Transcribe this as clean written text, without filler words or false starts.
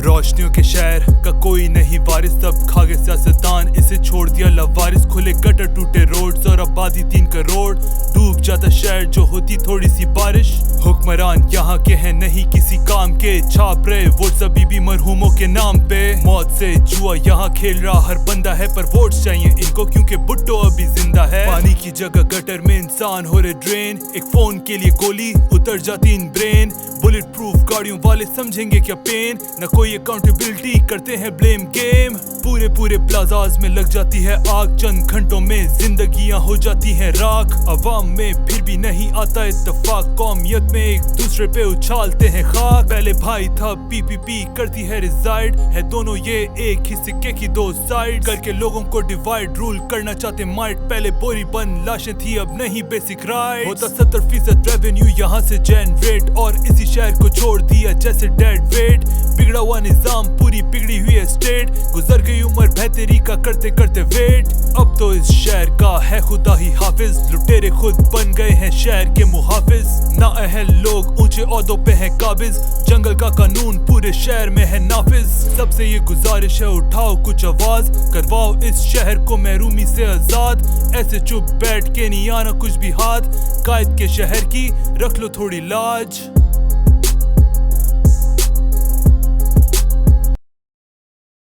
रोशनियों के शहर का कोई नहीं वारिस, सब खा गए सियासतदान, इसे छोड़ दिया लवारिस। खुले गटर, टूटे रोड्स और आबादी 3 करोड़, डूब जाता शहर जो होती थोड़ी सी बारिश। हुक्मरान यहाँ के हैं नहीं किसी काम के, छाप रहे वोट सभी भी मरहूमों के नाम पे। मौत से जुआ यहाँ खेल रहा हर बंदा है, पर वोट्स चाहिए इनको क्योंकि भुट्टो अभी जिंदा है। पानी की जगह गटर में इंसान हो रहे ड्रेन, एक फोन के लिए गोली उतर जाती इन ब्रेन। बुलेट प्रूफ गाड़ियों वाले समझेंगे क्या पेन, न कोई अकाउंटेबिलिटी, करते हैं ब्लेम गेम। पूरे प्लाजाज में लग जाती है आग, चंद घंटों में जिंदगियां हो जाती हैं राख। अवाम में फिर भी नहीं आता इत्तेफाक, कौमियत में एक दूसरे पे उछालते हैं खाक। पहले भाई था पीपीपी करती है रिजाइड, है दोनों ये एक ही सिक्के की दो साइड। करके लोगों को डिवाइड रूल करना चाहते माइट, पहले बोरी बंद लाशें थी अब नहीं बेसिक राइट। होता 70% रेवेन्यू यहाँ से जनरेट, और इसी शहर को छोड़ दिया जैसे डेड वेट। बिगड़ा हुआ निजाम, पूरी बिगड़ी हुई स्टेट, गुजर गई उम्र बेहतरी का करते करते वेट। अब तो इस शहर का है खुदा ही हाफिज, लुटेरे खुद बन गए हैं शहर के मुहाफिज। नाअहल लोग ऊंचे ओहदों पे हैं काबिज, जंगल का कानून पूरे शहर में है नाफिज। सबसे ये गुजारिश है उठाओ कुछ आवाज, करवाओ इस शहर को महरूमी से आजाद। ऐसे चुप बैठ के नहीं आना कुछ भी हाथ, कायद के शहर की रख लो थोड़ी लाज।